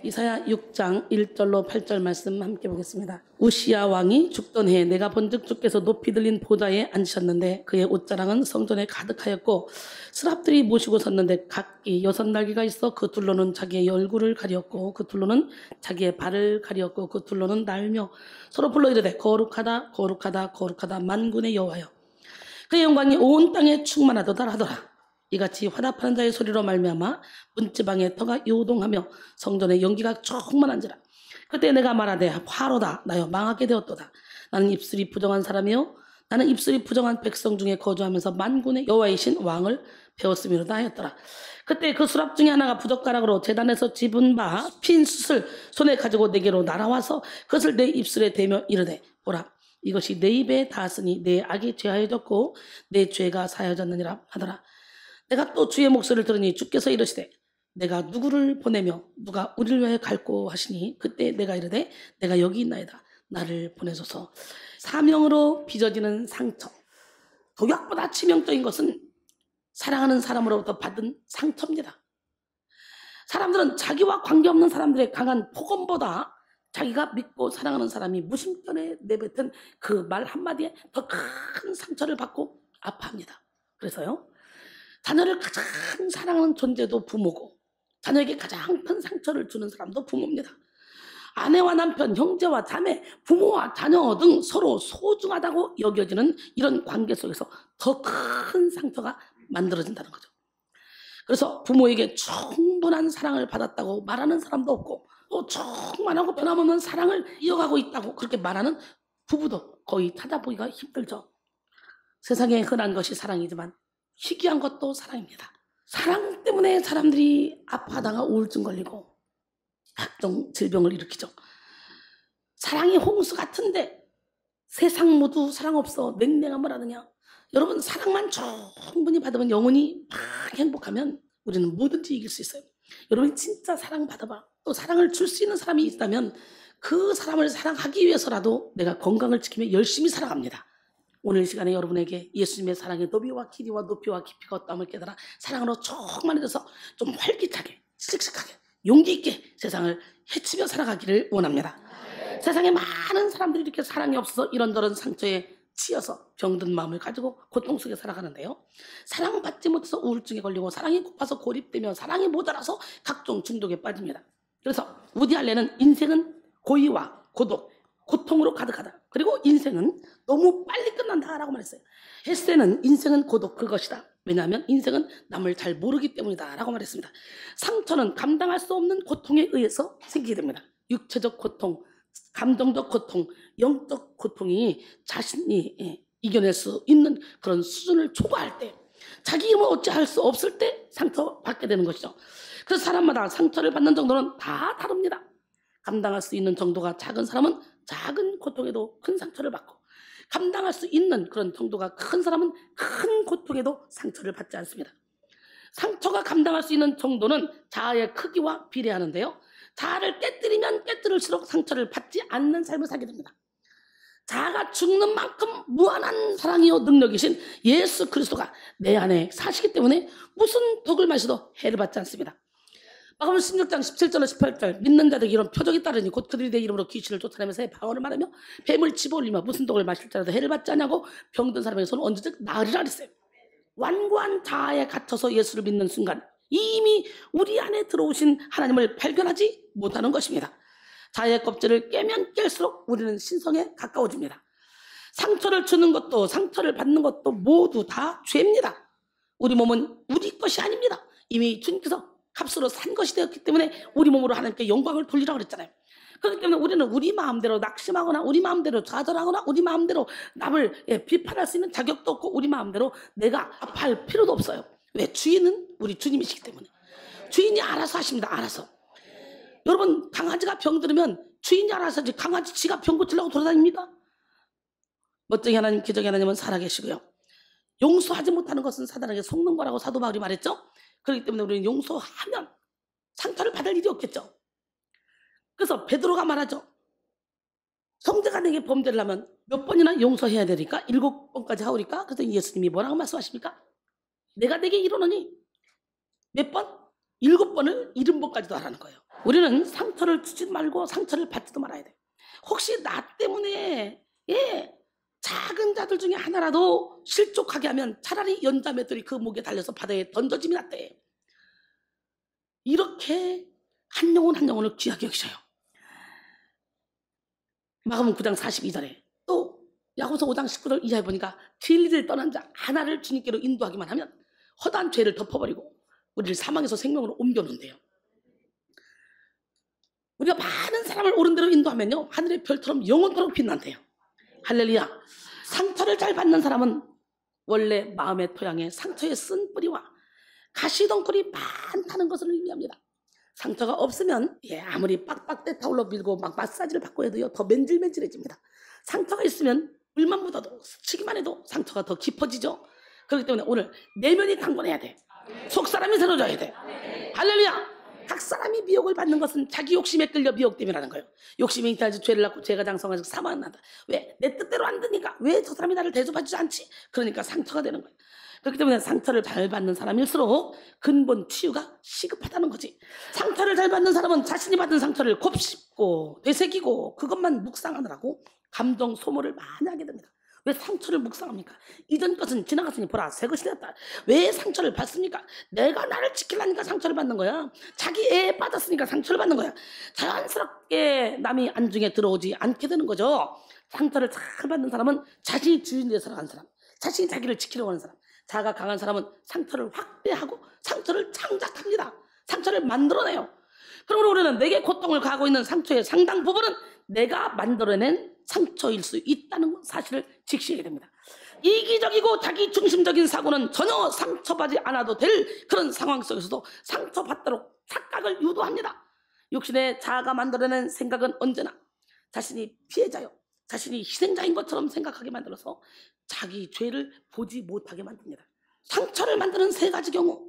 이사야 6장 1절로 8절 말씀 함께 보겠습니다. 우시야 왕이 죽던 해에 내가 본즉 주께서 높이 들린 보좌에 앉으셨는데 그의 옷자랑은 성전에 가득하였고 스랍들이 모시고 섰는데 각기 6날개가 있어 그 둘로는 자기의 얼굴을 가리었고 그 둘로는 자기의 발을 가리었고 그 둘로는 날며 서로 불러 이르되 거룩하다 거룩하다 거룩하다 만군의 여호와여 그의 영광이 온 땅에 충만하도다 하더라. 이같이 화답하는 자의 소리로 말미암아 문지방의 터가 요동하며 성전의 연기가 충만한지라. 그때 내가 말하되 화로다 나여 망하게 되었도다. 나는 입술이 부정한 사람이요 나는 입술이 부정한 백성 중에 거주하면서 만군의 여호와이신 왕을 배웠음이로다 하였더라. 그때 그 수랍 중에 하나가 부젓가락으로 제단에서 집은 바 핀 숯을 손에 가지고 내게로 날아와서 그것을 내 입술에 대며 이르되 보라 이것이 내 입에 닿았으니 내 악이 죄하여졌고 내 죄가 사하여졌느니라 하더라. 내가 또 주의 목소리를 들으니 주께서 이르시되 내가 누구를 보내며 누가 우리를 위하여 갈꼬 하시니 그때 내가 이르되 내가 여기 있나이다 나를 보내소서. 사명으로 빚어지는 상처. 독약보다 치명적인 것은 사랑하는 사람으로부터 받은 상처입니다. 사람들은 자기와 관계없는 사람들의 강한 폭언보다 자기가 믿고 사랑하는 사람이 무심결에 내뱉은 그 말 한마디에 더 큰 상처를 받고 아파합니다. 그래서요 자녀를 가장 사랑하는 존재도 부모고 자녀에게 가장 큰 상처를 주는 사람도 부모입니다. 아내와 남편, 형제와 자매, 부모와 자녀 등 서로 소중하다고 여겨지는 이런 관계 속에서 더 큰 상처가 만들어진다는 거죠. 그래서 부모에게 충분한 사랑을 받았다고 말하는 사람도 없고 또 충만하고 변함없는 사랑을 이어가고 있다고 그렇게 말하는 부부도 거의 찾아보기가 힘들죠. 세상에 흔한 것이 사랑이지만 희귀한 것도 사랑입니다. 사랑 때문에 사람들이 아파하다가 우울증 걸리고 각종 질병을 일으키죠. 사랑이 홍수 같은데 세상 모두 사랑 없어 냉랭함을 하느냐. 여러분 사랑만 충분히 받으면 영원히 막 행복하면 우리는 뭐든지 이길 수 있어요. 여러분 진짜 사랑 받아봐. 또 사랑을 줄 수 있는 사람이 있다면 그 사람을 사랑하기 위해서라도 내가 건강을 지키며 열심히 살아갑니다. 오늘 시간에 여러분에게 예수님의 사랑의 너비와 길이와 높이와 깊이가 어떠함을 깨달아 사랑으로 충만해져서 좀 활기차게 씩씩하게 용기 있게 세상을 헤치며 살아가기를 원합니다. 세상에 많은 사람들이 이렇게 사랑이 없어서 이런저런 상처에 치여서 병든 마음을 가지고 고통 속에 살아가는데요. 사랑받지 못해서 우울증에 걸리고 사랑이 고파서 고립되며 사랑이 모자라서 각종 중독에 빠집니다. 그래서 우디 알렌은 인생은 고의와 고독 고통으로 가득하다. 그리고 인생은 너무 빨리 끝난다라고 말했어요. 헤세는 인생은 고독 그것이다. 왜냐하면 인생은 남을 잘 모르기 때문이다 라고 말했습니다. 상처는 감당할 수 없는 고통에 의해서 생기게 됩니다. 육체적 고통, 감정적 고통, 영적 고통이 자신이 이겨낼 수 있는 그런 수준을 초과할 때 자기 힘을 어찌할 수 없을 때 상처받게 되는 것이죠. 그래서 사람마다 상처를 받는 정도는 다 다릅니다. 감당할 수 있는 정도가 작은 사람은 작은 고통에도 큰 상처를 받고 감당할 수 있는 그런 정도가 큰 사람은 큰 고통에도 상처를 받지 않습니다. 상처가 감당할 수 있는 정도는 자아의 크기와 비례하는데요. 자아를 깨뜨리면 깨뜨릴수록 상처를 받지 않는 삶을 살게 됩니다. 자아가 죽는 만큼 무한한 사랑이요 능력이신 예수 그리스도가 내 안에 사시기 때문에 무슨 독을 마셔도 해를 받지 않습니다. 마가복음 16장 17절로 18절 믿는 자들에게 이런 표적이 따르니 곧 그들이 내 이름으로 귀신을 쫓아내면서 의 방언을 말하며 뱀을 집어올리며 무슨 독을 마실지라도 해를 받지 않냐고 병든 사람에게 손을 언제든 나으리라 그랬어요. 완고한 자아에 갇혀서 예수를 믿는 순간 이미 우리 안에 들어오신 하나님을 발견하지 못하는 것입니다. 자아의 껍질을 깨면 깰수록 우리는 신성에 가까워집니다. 상처를 주는 것도 상처를 받는 것도 모두 다 죄입니다. 우리 몸은 우리 것이 아닙니다. 이미 주님께서 값으로 산 것이 되었기 때문에 우리 몸으로 하나님께 영광을 돌리라고 그랬잖아요. 그렇기 때문에 우리는 우리 마음대로 낙심하거나 우리 마음대로 좌절하거나 우리 마음대로 남을 비판할 수 있는 자격도 없고 우리 마음대로 내가 아파할 필요도 없어요. 왜? 주인은 우리 주님이시기 때문에. 주인이 알아서 하십니다. 알아서. 여러분 강아지가 병들으면 주인이 알아서 하지 강아지 지가 병 고치려고 돌아다닙니까? 멋쟁이 하나님 기적의 하나님은 살아계시고요. 용서하지 못하는 것은 사단에게 속는 거라고 사도 바울이 말했죠. 그렇기 때문에 우리는 용서하면 상처를 받을 일이 없겠죠. 그래서 베드로가 말하죠. 형제가 내게 범죄를 하면 몇 번이나 용서해야 되니까 7번까지 하오리까? 그래서 예수님이 뭐라고 말씀하십니까? 내가 내게 이르노니 몇 번? 7번을 70번까지도 하라는 거예요. 우리는 상처를 주지 말고 상처를 받지도 말아야 돼. 혹시 나 때문에 작은 자들 중에 하나라도 실족하게 하면 차라리 연자매들이 그 목에 달려서 바다에 던져짐이 낫대. 이렇게 한 영혼 한 영혼을 귀하게 여기셔요. 마가복음 9장 42절에 또 야고보서 5장 19절 이하에 보니까 진리를 떠난 자 하나를 주님께로 인도하기만 하면 허다한 죄를 덮어버리고 우리를 사망에서 생명으로 옮겨놓는데요. 우리가 많은 사람을 옳은 대로 인도하면요 하늘의 별처럼 영원토록 빛난대요. 할렐루야. 상처를 잘 받는 사람은 원래 마음의 토양에 상처의 쓴 뿌리와 가시덩굴이 많다는 것을 의미합니다. 상처가 없으면 아무리 빡빡 떼타올로 밀고 막 마사지를 받고 해도요 더 맨질맨질해집니다. 상처가 있으면 물만 묻어도 스치기만 해도 상처가 더 깊어지죠. 그렇기 때문에 오늘 내면이 강건해야 돼. 속사람이 새로져야 돼. 할렐루야. 각 사람이 미혹을 받는 것은 자기 욕심에 끌려 미혹됨이라는 거예요. 욕심이 잉태하지 죄를 낳고 죄가 장성하지 사망은 난다. 왜? 내 뜻대로 안 되니까. 왜 저 사람이 나를 대접해주지 않지? 그러니까 상처가 되는 거예요. 그렇기 때문에 상처를 잘 받는 사람일수록 근본 치유가 시급하다는 거지. 상처를 잘 받는 사람은 자신이 받은 상처를 곱씹고 되새기고 그것만 묵상하느라고 감정 소모를 많이 하게 됩니다. 왜 상처를 묵상합니까? 이전 것은 지나갔으니 보라 새 것이 되었다. 왜 상처를 받습니까? 내가 나를 지키려니까 상처를 받는 거야. 자기 애에 빠졌으니까 상처를 받는 거야. 자연스럽게 남이 안중에 들어오지 않게 되는 거죠. 상처를 잘 받는 사람은 자신이 주인되어 살아가는 사람, 자신이 자기를 지키려고 하는 사람, 자아가 강한 사람은 상처를 확대하고 상처를 창작합니다. 상처를 만들어내요. 그러므로 우리는 내게 고통을 가하고 있는 상처의 상당 부분은 내가 만들어낸 상처일 수 있다는 사실을 직시하게 됩니다. 이기적이고 자기 중심적인 사고는 전혀 상처받지 않아도 될 그런 상황 속에서도 상처받도록 착각을 유도합니다. 육신의 자아가 만들어낸 생각은 언제나 자신이 피해자요, 자신이 희생자인 것처럼 생각하게 만들어서 자기 죄를 보지 못하게 만듭니다. 상처를 만드는 세 가지 경우.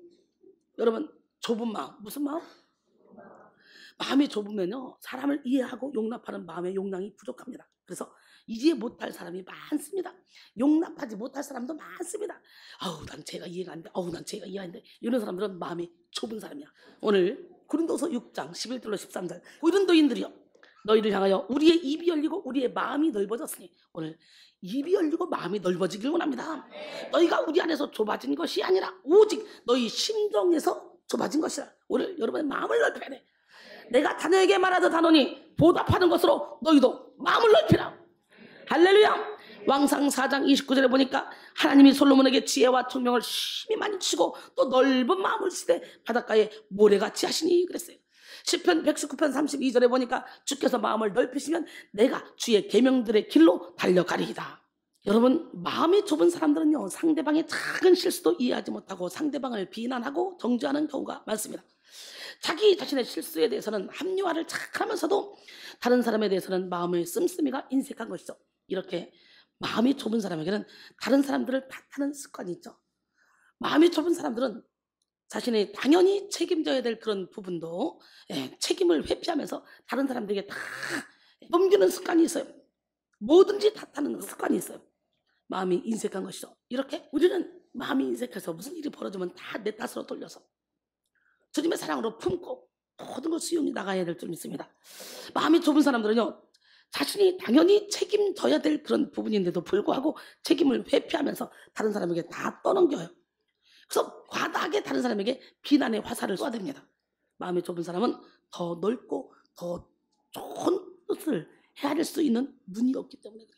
여러분, 좁은 마음. 무슨 마음? 마음이 좁으면요 사람을 이해하고 용납하는 마음의 용량이 부족합니다. 그래서 이해 못할 사람이 많습니다. 용납하지 못할 사람도 많습니다. 아우 난 제가 이해가 안 돼. 아우 난 제가 이해가 안 돼. 이런 사람들은 마음이 좁은 사람이야. 오늘 고린도서 6장 11절로 13절 고린도인들이여 너희를 향하여 우리의 입이 열리고 우리의 마음이 넓어졌으니 오늘 입이 열리고 마음이 넓어지길 원합니다. 너희가 우리 안에서 좁아진 것이 아니라 오직 너희 심정에서 좁아진 것이라. 오늘 여러분의 마음을 넓혀야 돼. 내가 자녀에게 말하듯 하노니 보답하는 것으로 너희도 마음을 넓히라. 할렐루야. 왕상 4장 29절에 보니까 하나님이 솔로몬에게 지혜와 총명을 심히 많이 주시고 또 넓은 마음을 주시되 바닷가에 모래같이 하시니 그랬어요. 시편 119편 32절에 보니까 주께서 마음을 넓히시면 내가 주의 계명들의 길로 달려가리이다. 여러분, 마음이 좁은 사람들은요 상대방의 작은 실수도 이해하지 못하고 상대방을 비난하고 정죄하는 경우가 많습니다. 자기 자신의 실수에 대해서는 합리화를 착하면서도 다른 사람에 대해서는 마음의 씀씀이가 인색한 것이죠. 이렇게 마음이 좁은 사람에게는 다른 사람들을 탓하는 습관이 있죠. 마음이 좁은 사람들은 자신이 당연히 책임져야 될 그런 부분도 책임을 회피하면서 다른 사람들에게 다 넘기는 습관이 있어요. 뭐든지 탓하는 습관이 있어요. 마음이 인색한 것이죠. 이렇게 우리는 마음이 인색해서 무슨 일이 벌어지면 다 내 탓으로 돌려서 주님의 사랑으로 품고 모든 걸 수용이 나가야 될 줄 믿습니다. 마음이 좁은 사람들은요 자신이 당연히 책임져야 될 그런 부분인데도 불구하고 책임을 회피하면서 다른 사람에게 다 떠넘겨요. 그래서 과다하게 다른 사람에게 비난의 화살을 쏘아댑니다. 마음이 좁은 사람은 더 넓고 더 좋은 뜻을 헤아릴 수 있는 눈이 없기 때문에 그래요.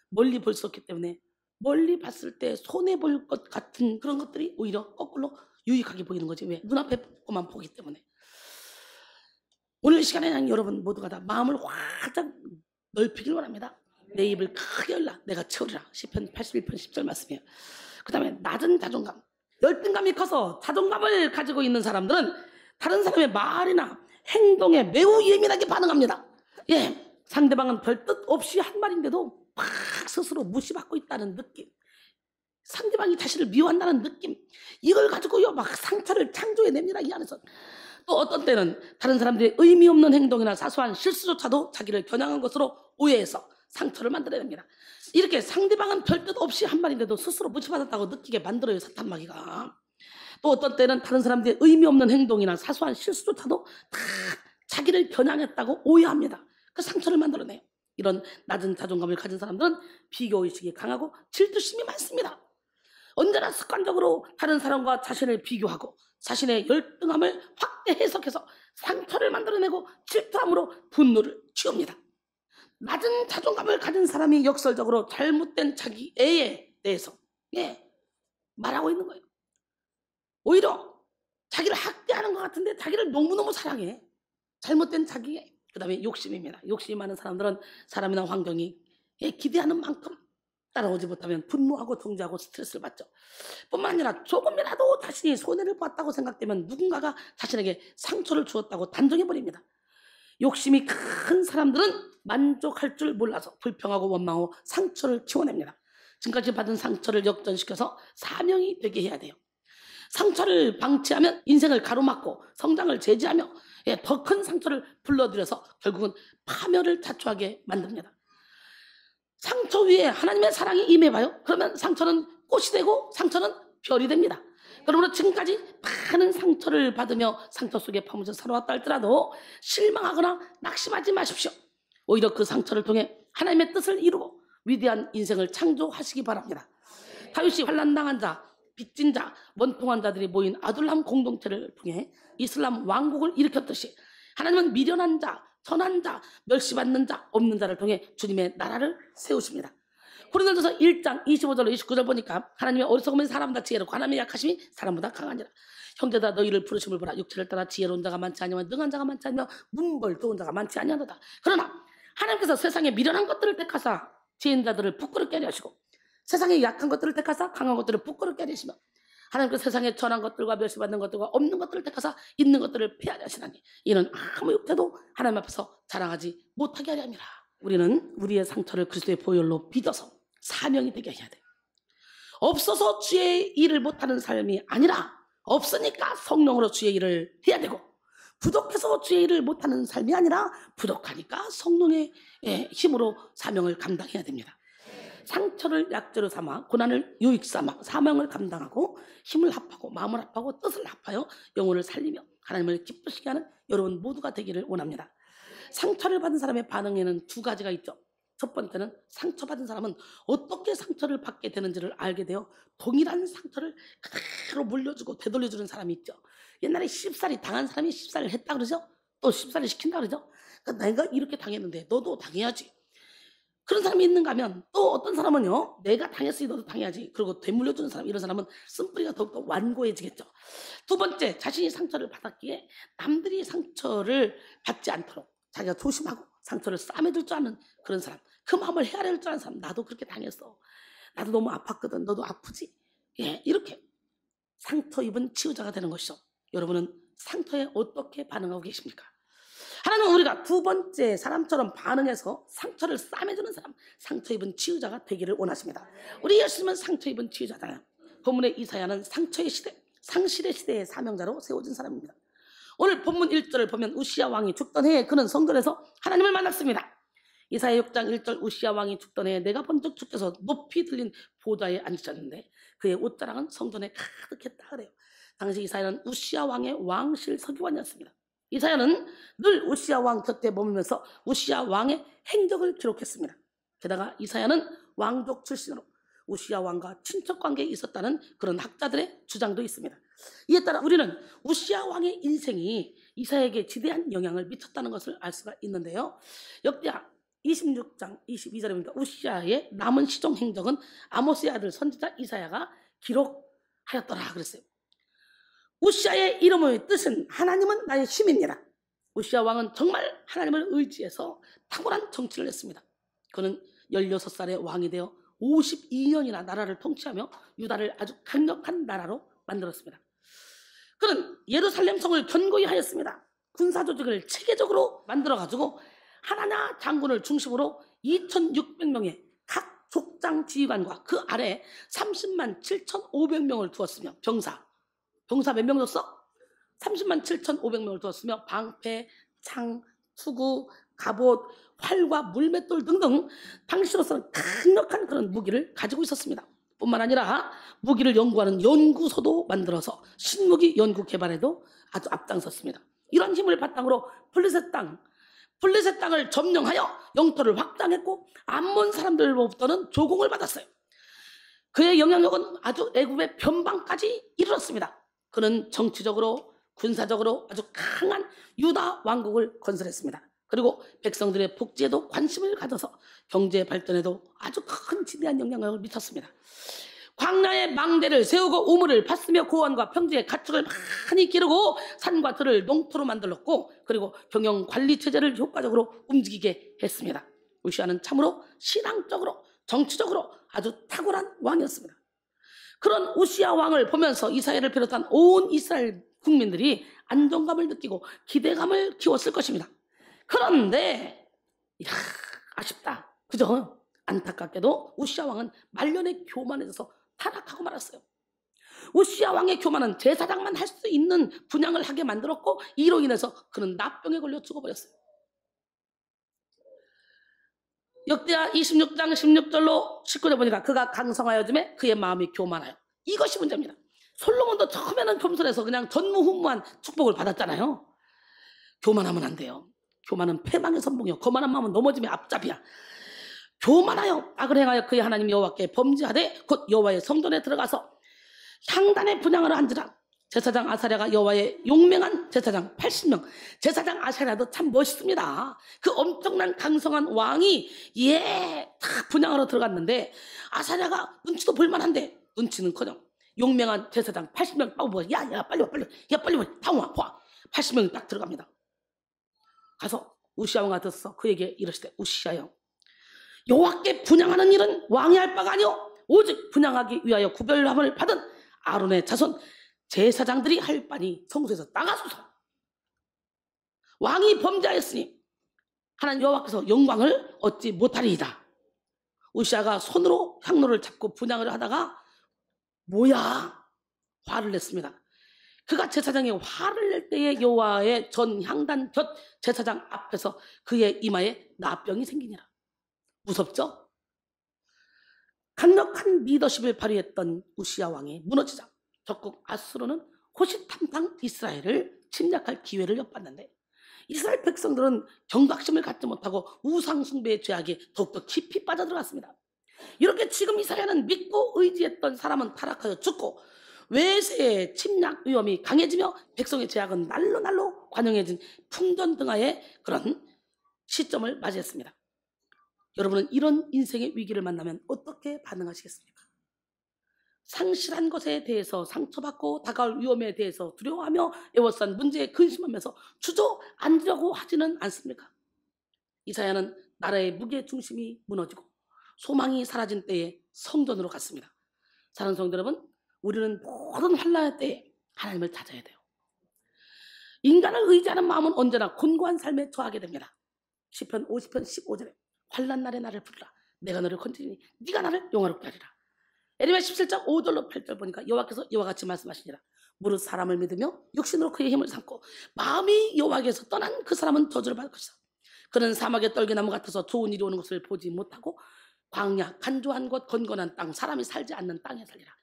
멀리 볼 수 없기 때문에 멀리 봤을 때 손해볼 것 같은 그런 것들이 오히려 거꾸로 유익하게 보이는 거지. 왜? 눈앞에 것만 보기 때문에. 오늘 시간에는 여러분 모두가 다 마음을 활짝 넓히길 원합니다. 내 입을 크게 열라 내가 채우리라. 시편 81편 10절 말씀이에요. 그 다음에 낮은 자존감, 열등감이 커서 자존감을 가지고 있는 사람들은 다른 사람의 말이나 행동에 매우 예민하게 반응합니다. 상대방은 별 뜻 없이 한 말인데도 막 스스로 무시받고 있다는 느낌, 상대방이 자신을 미워한다는 느낌, 이걸 가지고요 막 상처를 창조해냅니다. 이 안에서. 또 어떤 때는 다른 사람들의 의미 없는 행동이나 사소한 실수조차도 자기를 겨냥한 것으로 오해해서 상처를 만들어냅니다. 이렇게 상대방은 별 뜻 없이 한 말인데도 스스로 무시받았다고 느끼게 만들어요, 사탄마귀가. 또 어떤 때는 다른 사람들의 의미 없는 행동이나 사소한 실수조차도 다 자기를 겨냥했다고 오해합니다. 그 상처를 만들어내요. 이런 낮은 자존감을 가진 사람들은 비교의식이 강하고 질투심이 많습니다. 언제나 습관적으로 다른 사람과 자신을 비교하고 자신의 열등함을 확대 해석해서 상처를 만들어내고 질투함으로 분노를 치웁니다. 낮은 자존감을 가진 사람이 역설적으로 잘못된 자기 애에 대해서 말하고 있는 거예요. 오히려 자기를 학대하는 것 같은데 자기를 너무너무 사랑해. 잘못된 자기 애. 그 다음에 욕심입니다. 욕심이 많은 사람들은 사람이나 환경이 기대하는 만큼 따라오지 못하면 분노하고 정죄하고 스트레스를 받죠. 뿐만 아니라 조금이라도 자신이 손해를 봤다고 생각되면 누군가가 자신에게 상처를 주었다고 단정해버립니다. 욕심이 큰 사람들은 만족할 줄 몰라서 불평하고 원망하고 상처를 키워냅니다. 지금까지 받은 상처를 역전시켜서 사명이 되게 해야 돼요. 상처를 방치하면 인생을 가로막고 성장을 제지하며 더 큰 상처를 불러들여서 결국은 파멸을 자초하게 만듭니다. 상처 위에 하나님의 사랑이 임해봐요. 그러면 상처는 꽃이 되고 상처는 별이 됩니다. 그러므로 지금까지 많은 상처를 받으며 상처 속에 파묻혀 살아왔다 할지라도 실망하거나 낙심하지 마십시오. 오히려 그 상처를 통해 하나님의 뜻을 이루고 위대한 인생을 창조하시기 바랍니다. 다윗이 환난당한 자, 빚진 자, 원통한 자들이 모인 아둘람 공동체를 통해 이슬람 왕국을 일으켰듯이 하나님은 미련한 자, 선한 자, 멸시받는 자, 없는 자를 통해 주님의 나라를 세우십니다. 고린도전서 1장 25절 29절 보니까 하나님의 어리석음이 사람보다 지혜롭고 하나님의 약하심이 사람보다 강하니라. 형제다 너희를 부르심을 보라. 육체를 따라 지혜로운 자가 많지 아니하며 능한 자가 많지 아니하며 문벌 좋은 자가 많지 아니하도다. 그러나 하나님께서 세상에 미련한 것들을 택하사 지혜인 자들을 부끄럽게 하려 하시고 세상에 약한 것들을 택하사 강한 것들을 부끄럽게 하려 하시며 하나님께서 세상에 전한 것들과 멸시받는 것들과 없는 것들을 택하사 있는 것들을 폐하려 하시나니 이는 아무 육체도 하나님 앞에서 자랑하지 못하게 하려 함이라. 우리는 우리의 상처를 그리스도의 보혈로 빚어서 사명이 되게 해야 돼요. 없어서 주의 일을 못하는 삶이 아니라 없으니까 성령으로 주의 일을 해야 되고 부족해서 주의 일을 못하는 삶이 아니라 부족하니까 성령의 힘으로 사명을 감당해야 됩니다. 상처를 약재로 삼아 고난을 유익 삼아 사명을 감당하고 힘을 합하고 마음을 합하고 뜻을 합하여 영혼을 살리며 하나님을 기쁘시게 하는 여러분 모두가 되기를 원합니다. 상처를 받은 사람의 반응에는 두 가지가 있죠. 첫 번째는 상처받은 사람은 어떻게 상처를 받게 되는지를 알게 되어 동일한 상처를 그대로 물려주고 되돌려주는 사람이 있죠. 옛날에 쉽사리 당한 사람이 쉽사리를 했다 그러죠. 또 쉽사리 시킨다 그러죠. 그러니까 내가 이렇게 당했는데 너도 당해야지. 그런 사람이 있는가 하면 또 어떤 사람은요, 내가 당했으니 너도 당해야지. 그리고 되물려주는 사람, 이런 사람은 쓴뿌리가 더욱더 완고해지겠죠. 두 번째, 자신이 상처를 받았기에 남들이 상처를 받지 않도록 자기가 조심하고 상처를 싸매줄 줄 아는 그런 사람, 그 마음을 헤아릴 줄 아는 사람. 나도 그렇게 당했어. 나도 너무 아팠거든. 너도 아프지? 이렇게 상처 입은 치유자가 되는 것이죠. 여러분은 상처에 어떻게 반응하고 계십니까? 하나님은 우리가 두 번째 사람처럼 반응해서 상처를 싸매주는 사람, 상처 입은 치유자가 되기를 원하십니다. 우리 예수님은 상처 입은 치유자잖아요. 본문의 이사야는 상처의 시대, 상실의 시대의 사명자로 세워진 사람입니다. 오늘 본문 1절을 보면 우시야 왕이 죽던 해에 그는 성전에서 하나님을 만났습니다. 이사야 6장 1절 우시야 왕이 죽던 해에 내가 번쩍 주께서 높이 들린 보좌에 앉으셨는데 그의 옷자락은 성전에 가득했다 그래요. 당시 이사야는 우시야 왕의 왕실 서기관이었습니다. 이사야는 늘 우시야 왕 곁에 머물면서 우시야 왕의 행적을 기록했습니다. 게다가 이사야는 왕족 출신으로 우시야 왕과 친척 관계에 있었다는 그런 학자들의 주장도 있습니다. 이에 따라 우리는 우시야 왕의 인생이 이사야에게 지대한 영향을 미쳤다는 것을 알 수가 있는데요. 역대하 26장 22절에 보니까 우시야의 남은 시종 행적은 아모스의 아들 선지자 이사야가 기록하였더라 그랬어요. 우시야의 이름의 뜻은 하나님은 나의 힘입니다. 우시야 왕은 정말 하나님을 의지해서 탁월한 정치를 했습니다. 그는 16살에 왕이 되어 52년이나 나라를 통치하며 유다를 아주 강력한 나라로 만들었습니다. 그는 예루살렘 성을 견고히 하였습니다. 군사 조직을 체계적으로 만들어가지고 하나냐 장군을 중심으로 2600명의 각 족장 지휘관과 그 아래 30만 7,500명을 두었으며 병사 몇 명 뒀어? 30만 7,500명을 두었으며 방패, 창, 투구, 갑옷, 활과 물맷돌 등등 당시로서는 강력한 그런 무기를 가지고 있었습니다. 뿐만 아니라 무기를 연구하는 연구소도 만들어서 신무기 연구 개발에도 아주 앞장섰습니다. 이런 힘을 바탕으로 블레셋 땅을 점령하여 영토를 확장했고 암몬 사람들로부터는 조공을 받았어요. 그의 영향력은 아주 애굽의 변방까지 이르렀습니다. 그는 정치적으로 군사적으로 아주 강한 유다 왕국을 건설했습니다. 그리고 백성들의 복지에도 관심을 가져서 경제 발전에도 아주 큰 지대한 영향력을 미쳤습니다. 광야에 망대를 세우고 우물을 팠으며 고원과 평지에 가축을 많이 기르고 산과 들을 농토로 만들었고, 그리고 경영 관리 체제를 효과적으로 움직이게 했습니다. 우시아는 참으로 신앙적으로 정치적으로 아주 탁월한 왕이었습니다. 그런 우시아 왕을 보면서 이스라엘을 비롯한 온 이스라엘 국민들이 안정감을 느끼고 기대감을 키웠을 것입니다. 그런데 아쉽다, 그죠? 안타깝게도 우시아 왕은 말년에 교만해져서 타락하고 말았어요. 우시아 왕의 교만은 제사장만 할 수 있는 분향을 하게 만들었고, 이로 인해서 그는 나병에 걸려 죽어버렸어요. 역대하 26장 16절로 19절 보니까 그가 강성하여짐에 그의 마음이 교만하여, 이것이 문제입니다. 솔로몬도 처음에는 겸손해서 그냥 전무후무한 축복을 받았잖아요. 교만하면 안 돼요. 교만은 패망의 선봉이요, 거만한 마음은 넘어짐의 앞잡이야. 교만하여 악을 행하여 그의 하나님 여호와께 범죄하되 곧 여호와의 성전에 들어가서 향단에 분향을 한지라. 제사장 아사랴가 여호와의 용맹한 제사장 80명. 제사장 아사랴도 참 멋있습니다. 그 엄청난 강성한 왕이 다 분향하러 들어갔는데 아사랴가 눈치도 볼만한데 눈치는커녕 용맹한 제사장 80명 빠고 야 빨리 와, 다 와. 80명이 딱 들어갑니다. 가서 우시아 왕가 듣서 그에게 이르시되, 우시아여, 여호와께 분향하는 일은 왕이 할 바가 아니오 오직 분향하기 위하여 구별함을 받은 아론의 자손 제사장들이 할 바니 성소에서 나가소서. 왕이 범죄하였으니 하나님 여호와께서 영광을 얻지 못하리이다. 우시아가 손으로 향로를 잡고 분향을 하다가 화를 냈습니다. 그가 제사장이 화를 낼 때에 여호와의 전 향단 곁 제사장 앞에서 그의 이마에 나병이 생기니라. 무섭죠? 강력한 리더십을 발휘했던 우시아 왕이 무너지자 적국 아수르는 호시탐탐 이스라엘을 침략할 기회를 엿봤는데, 이스라엘 백성들은 경각심을 갖지 못하고 우상숭배의 죄악에 더욱더 깊이 빠져들어갔습니다. 이렇게 지금 이스라엘은 믿고 의지했던 사람은 타락하여 죽고 외세의 침략 위험이 강해지며 백성의 죄악은 날로 관영해진 풍전등화의 그런 시점을 맞이했습니다. 여러분은 이런 인생의 위기를 만나면 어떻게 반응하시겠습니까? 상실한 것에 대해서 상처받고 다가올 위험에 대해서 두려워하며 애워싼 문제에 근심하면서 주저앉으려고 하지는 않습니까? 이사야는 나라의 무게중심이 무너지고 소망이 사라진 때에 성전으로 갔습니다. 사랑하는 성도 여러분, 우리는 모든 환난의 때에 하나님을 찾아야 돼요. 인간을 의지하는 마음은 언제나 곤고한 삶에 처하게 됩니다. 시편 50편 15절에 환난 날에 나를 부르라. 내가 너를 건지리니 네가 나를 영화롭게 하리라. 에레미야 17장 5절로 8절 보니까 여호와께서 이와 같이 말씀하시니라. 무릇 사람을 믿으며 육신으로 그의 힘을 삼고 마음이 여호와께서 떠난 그 사람은 저주를 받을 것이다. 그는 사막의 떨기나무 같아서 좋은 일이 오는 것을 보지 못하고 광야 간조한 곳 건건한 땅 사람이 살지 않는 땅에 살리라.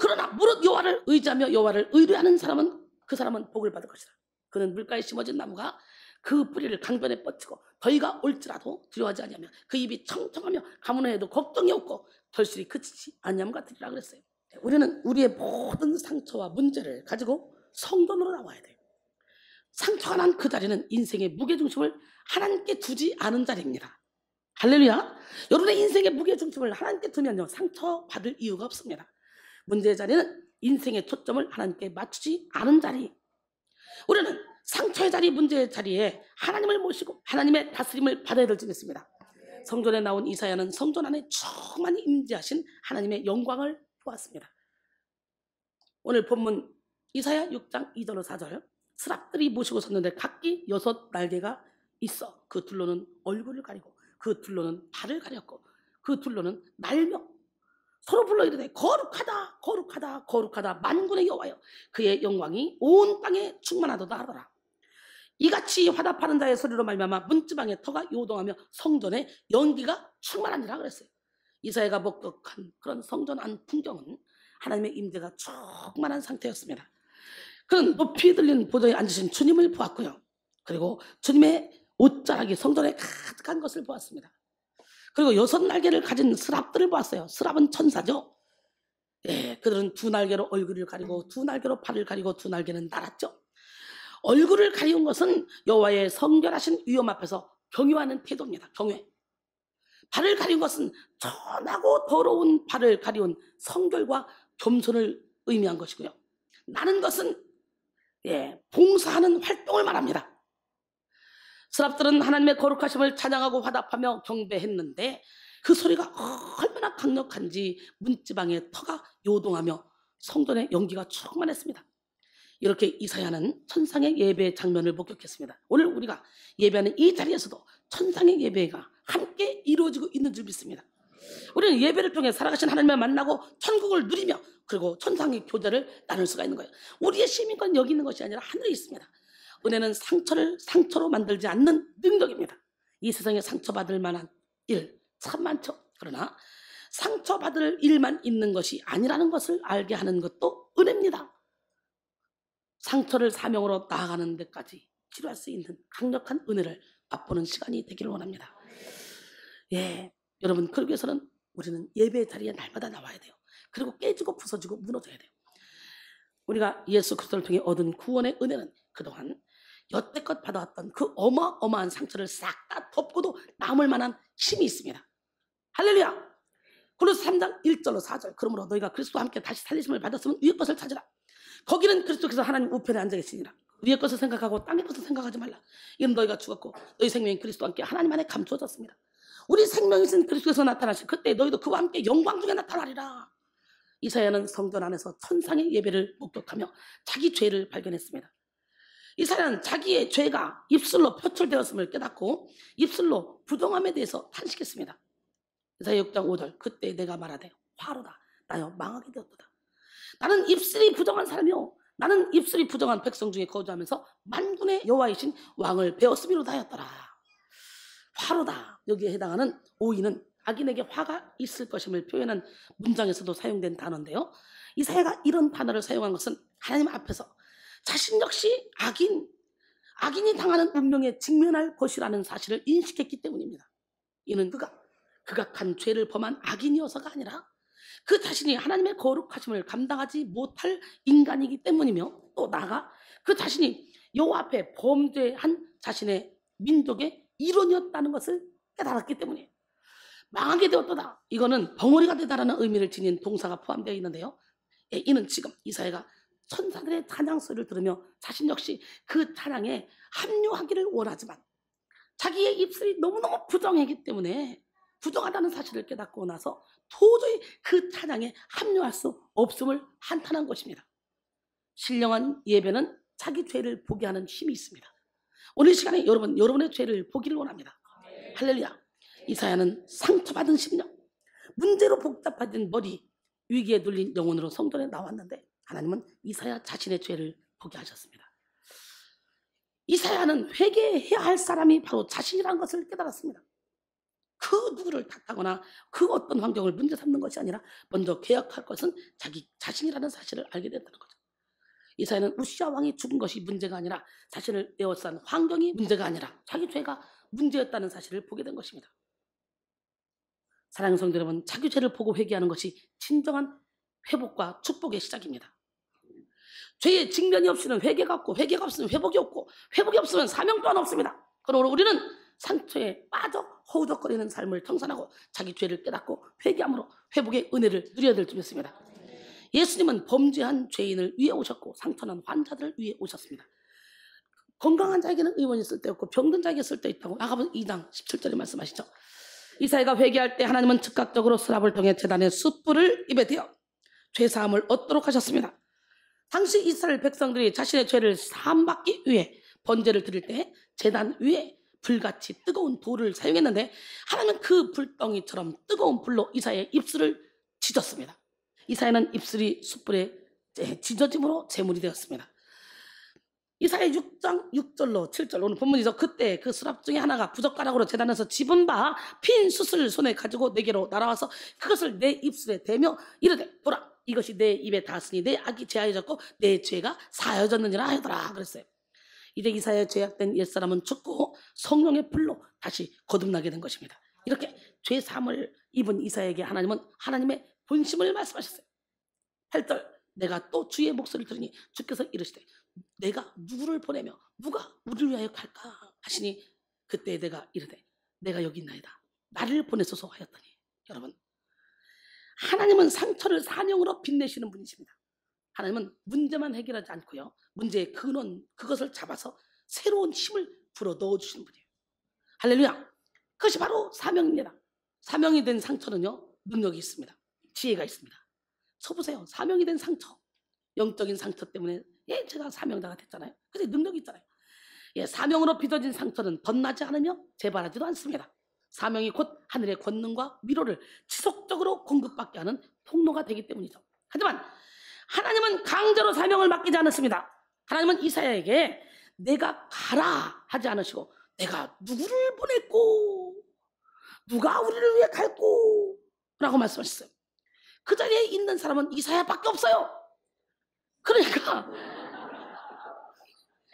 그러나 무릇 여호와를 의지하며 여호와를 의뢰하는 사람은 그 사람은 복을 받을 것이다. 그는 물가에 심어진 나무가 그 뿌리를 강변에 뻗치고 더위가 올지라도 두려워하지 아니하며 그 입이 청청하며 가문해도 걱정이 없고 털실이 그치지 아니함 같으리라 그랬어요. 우리는 우리의 모든 상처와 문제를 가지고 성전으로 나와야 돼요. 상처가 난 그 자리는 인생의 무게중심을 하나님께 두지 않은 자리입니다. 할렐루야. 여러분의 인생의 무게중심을 하나님께 두면요, 상처받을 이유가 없습니다. 문제의 자리는 인생의 초점을 하나님께 맞추지 않은 자리. 우리는 상처의 자리, 문제의 자리에 하나님을 모시고 하나님의 다스림을 받아야 될 줄 믿습니다. 성전에 나온 이사야는 성전 안에 충만히 임재하신 하나님의 영광을 보았습니다. 오늘 본문 이사야 6장 2절로 4절. 스랍들이 모시고 섰는데 각기 6날개가 있어 그 둘로는 얼굴을 가리고 그 둘로는 발을 가렸고 그 둘로는 날며 서로 불러 이르되 거룩하다 거룩하다 거룩하다 만군의 여호와여 그의 영광이 온 땅에 충만하도다 하더라. 이같이 화답하는 자의 소리로 말미암아 문지방에 터가 요동하며 성전에 연기가 충만하니라 그랬어요. 이사야가 목격한 그런 성전 안 풍경은 하나님의 임재가 충만한 상태였습니다. 그는 높이 들린 보좌에 앉으신 주님을 보았고요. 그리고 주님의 옷자락이 성전에 가득한 것을 보았습니다. 그리고 6날개를 가진 스랍들을 보았어요. 스랍은 천사죠. 예, 그들은 2날개로 얼굴을 가리고 2날개로 팔을 가리고 2날개는 날았죠. 얼굴을 가리운 것은 여호와의 성결하신 위엄 앞에서 경유하는 태도입니다. 경외. 발을 가리운 것은 천하고 더러운 발을 가리운 성결과 겸손을 의미한 것이고요. 나는 것은 봉사하는 활동을 말합니다. 스랍들은 하나님의 거룩하심을 찬양하고 화답하며 경배했는데 그 소리가 얼마나 강력한지 문지방의 터가 요동하며 성전의 연기가 충만했습니다. 이렇게 이사야는 천상의 예배 장면을 목격했습니다. 오늘 우리가 예배하는 이 자리에서도 천상의 예배가 함께 이루어지고 있는 줄 믿습니다. 우리는 예배를 통해 살아가신 하나님을 만나고 천국을 누리며 그리고 천상의 교제를 나눌 수가 있는 거예요. 우리의 시민권 여기 있는 것이 아니라 하늘에 있습니다. 은혜는 상처를 상처로 만들지 않는 능력입니다. 이 세상에 상처받을 만한 일 참 많죠. 그러나 상처받을 일만 있는 것이 아니라는 것을 알게 하는 것도 은혜입니다. 상처를 사명으로 나아가는 데까지 치료할 수 있는 강력한 은혜를 맛보는 시간이 되기를 원합니다. 여러분, 그러기 위해서는 우리는 예배 자리에 날마다 나와야 돼요. 그리고 깨지고 부서지고 무너져야 돼요. 우리가 예수 그리스도를 통해 얻은 구원의 은혜는 그동안 여태껏 받아왔던 그 어마어마한 상처를 싹 다 덮고도 남을 만한 힘이 있습니다. 할렐루야. 고린도서 3장 1절로 4절. 그러므로 너희가 그리스도와 함께 다시 살리심을 받았으면 위의 것을 찾으라. 거기는 그리스도께서 하나님 우편에 앉아 계시니라. 위의 것을 생각하고 땅의 것을 생각하지 말라. 이는 너희가 죽었고 너희 생명이 그리스도와 함께 하나님 안에 감추어졌습니다. 우리 생명이신 그리스도께서 나타나신 그때 너희도 그와 함께 영광 중에 나타나리라. 이사야는 성전 안에서 천상의 예배를 목격하며 자기 죄를 발견했습니다. 이사야는 자기의 죄가 입술로 표출되었음을 깨닫고 입술로 부정함에 대해서 탄식했습니다. 이사야 6장 5절. 그때 내가 말하되 화로다 나여 망하게 되었도다. 나는 입술이 부정한 사람이요 나는 입술이 부정한 백성 중에 거주하면서 만군의 여호와이신 왕을 베었음이로다 하였더라. 화로다. 여기에 해당하는 오이는 악인에게 화가 있을 것임을 표현한 문장에서도 사용된 단어인데요. 이사야가 이런 단어를 사용한 것은 하나님 앞에서 자신 역시 악인이 당하는 운명에 직면할 것이라는 사실을 인식했기 때문입니다. 이는 그가 극악한 죄를 범한 악인이어서가 아니라 그 자신이 하나님의 거룩하심을 감당하지 못할 인간이기 때문이며 또 나아가 그 자신이 여호와 앞에 범죄한 자신의 민족의 일원이었다는 것을 깨달았기 때문이에요. 망하게 되었도다. 이거는 벙어리가 되다라는 의미를 지닌 동사가 포함되어 있는데요. 이는 지금 이사야가 천사들의 찬양 소리를 들으며 자신 역시 그 찬양에 합류하기를 원하지만 자기의 입술이 너무너무 부정하기 때문에 부정하다는 사실을 깨닫고 나서 도저히 그 찬양에 합류할 수 없음을 한탄한 것입니다. 신령한 예배는 자기 죄를 보게 하는 힘이 있습니다. 오늘 시간에 여러분의 죄를 보기를 원합니다. 할렐루야. 이사야는 상처받은 심령, 문제로 복잡해진 머리, 위기에 눌린 영혼으로 성전에 나왔는데 하나님은 이사야 자신의 죄를 보게 하셨습니다. 이사야는 회개해야 할 사람이 바로 자신이라는 것을 깨달았습니다. 그 누구를 탓하거나 그 어떤 환경을 문제 삼는 것이 아니라 먼저 개혁할 것은 자기 자신이라는 사실을 알게 됐다는 거죠. 이사야는 우시아 왕이 죽은 것이 문제가 아니라 자신을 에워싼 환경이 문제가 아니라 자기 죄가 문제였다는 사실을 보게 된 것입니다. 사랑하는 성도 여러분, 자기 죄를 보고 회개하는 것이 진정한 회복과 축복의 시작입니다. 죄의 직면이 없이는 회개가 없고 회개가 없으면 회복이 없고 회복이 없으면 사명 또한 없습니다. 그러므로 우리는 상처에 빠져 허우적거리는 삶을 청산하고 자기 죄를 깨닫고 회개함으로 회복의 은혜를 누려야 될 줄 믿습니다. 예수님은 범죄한 죄인을 위해 오셨고 상처난 환자들을 위해 오셨습니다. 건강한 자에게는 의원이 쓸 데 없고 병든 자에게 쓸 데 있다고 야고보 2장 17절에 말씀하시죠. 이사야가 회개할 때 하나님은 즉각적으로 스랍을 통해 제단에 숯불을 입에 대어 죄사함을 얻도록 하셨습니다. 당시 이스라엘 백성들이 자신의 죄를 사함받기 위해 번제를 드릴 때 제단 위에 불같이 뜨거운 돌을 사용했는데 하나님은 그 불덩이처럼 뜨거운 불로 이사야의 입술을 지졌습니다. 이사야는 입술이 숯불에 지져짐으로 제물이 되었습니다. 이사야 6장 6절로 7절 오늘 본문이죠. 그때 그 수랍 중에 하나가 부젓가락으로 제단에서 집은 바 핀 숯을 손에 가지고 내게로 날아와서 그것을 내 입술에 대며 이르되 보라 이것이 내 입에 닿았으니 내 악이 제하여졌고 내 죄가 사하여졌느니라 하더라 그랬어요. 이제 이사야의 죄악된 옛사람은 죽고 성령의 불로 다시 거듭나게 된 것입니다. 이렇게 죄 사함을 입은 이사야에게 하나님은 하나님의 본심을 말씀하셨어요. 8절 내가 또 주의 목소리를 들으니 주께서 이르시되 내가 누구를 보내며 누가 우리를 위하여 갈까 하시니 그때 내가 이르되 내가 여기 있나이다 나를 보내소서 하였더니 여러분 하나님은 상처를 사명으로 빛내시는 분이십니다. 하나님은 문제만 해결하지 않고요 문제의 근원 그것을 잡아서 새로운 힘을 불어 넣어주시는 분이에요. 할렐루야. 그것이 바로 사명입니다. 사명이 된 상처는요 능력이 있습니다. 지혜가 있습니다. 쳐보세요. 사명이 된 상처 영적인 상처 때문에 제가 사명자가 됐잖아요. 그래서 능력이 있잖아요. 사명으로 빚어진 상처는 덧나지 않으며 재발하지도 않습니다. 사명이 곧 하늘의 권능과 위로를 지속적으로 공급받게 하는 통로가 되기 때문이죠. 하지만 하나님은 강제로 사명을 맡기지 않았습니다. 하나님은 이사야에게 내가 가라 하지 않으시고 내가 누구를 보냈고 누가 우리를 위해 갈고 라고 말씀하셨어요. 그 자리에 있는 사람은 이사야밖에 없어요. 그러니까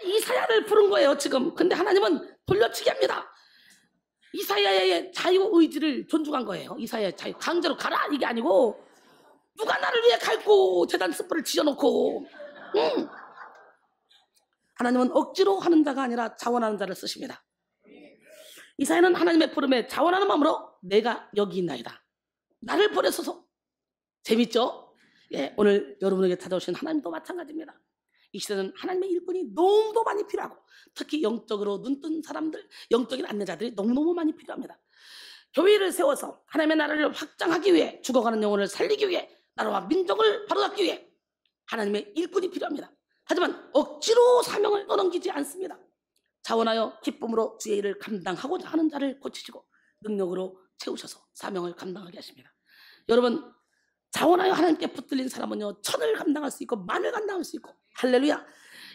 이사야를 부른 거예요 지금. 근데 하나님은 돌려치기 합니다. 이사야의 자유의지를 존중한 거예요. 이사야의 자유 강제로 가라 이게 아니고 누가 나를 위해 갈고 제단 스프를 지어놓고 하나님은 억지로 하는 자가 아니라 자원하는 자를 쓰십니다. 이사야는 하나님의 부름에 자원하는 마음으로 내가 여기 있나이다 나를 보내소서. 재밌죠? 오늘 여러분에게 찾아오신 하나님도 마찬가지입니다. 이 시대는 하나님의 일꾼이 너무도 많이 필요하고 특히 영적으로 눈뜬 사람들 영적인 안내자들이 너무너무 많이 필요합니다. 교회를 세워서 하나님의 나라를 확장하기 위해 죽어가는 영혼을 살리기 위해 나라와 민족을 바로잡기 위해 하나님의 일꾼이 필요합니다. 하지만 억지로 사명을 떠넘기지 않습니다. 자원하여 기쁨으로 주의 일을 감당하고자 하는 자를 고치시고 능력으로 채우셔서 사명을 감당하게 하십니다. 여러분 자원하여 하나님께 붙들린 사람은요 천을 감당할 수 있고 만을 감당할 수 있고 할렐루야.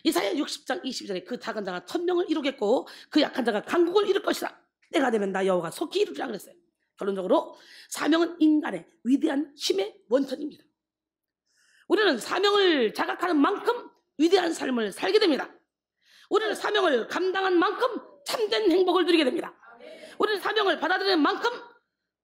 이사야 60장 20절에 그 작은 자가 1000명을 이루겠고 그 약한 자가 강국을 이룰 것이라 때가 되면 나 여호와가 속히 이루리라 그랬어요. 결론적으로 사명은 인간의 위대한 힘의 원천입니다. 우리는 사명을 자각하는 만큼 위대한 삶을 살게 됩니다. 우리는 사명을 감당한 만큼 참된 행복을 누리게 됩니다. 우리는 사명을 받아들이는 만큼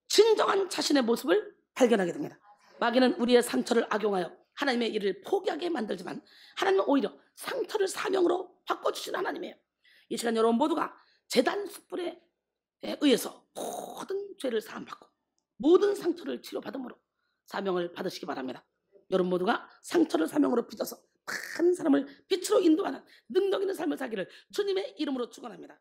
진정한 자신의 모습을 발견하게 됩니다. 마귀는 우리의 상처를 악용하여 하나님의 일을 포기하게 만들지만 하나님은 오히려 상처를 사명으로 바꿔주시는 하나님이에요. 이 시간 여러분 모두가 제단 숯불에 의해서 모든 죄를 사함받고 모든 상처를 치료받음으로 사명을 받으시기 바랍니다. 여러분 모두가 상처를 사명으로 빚어서 많은 사람을 빛으로 인도하는 능력 있는 삶을 살기를 주님의 이름으로 축원합니다.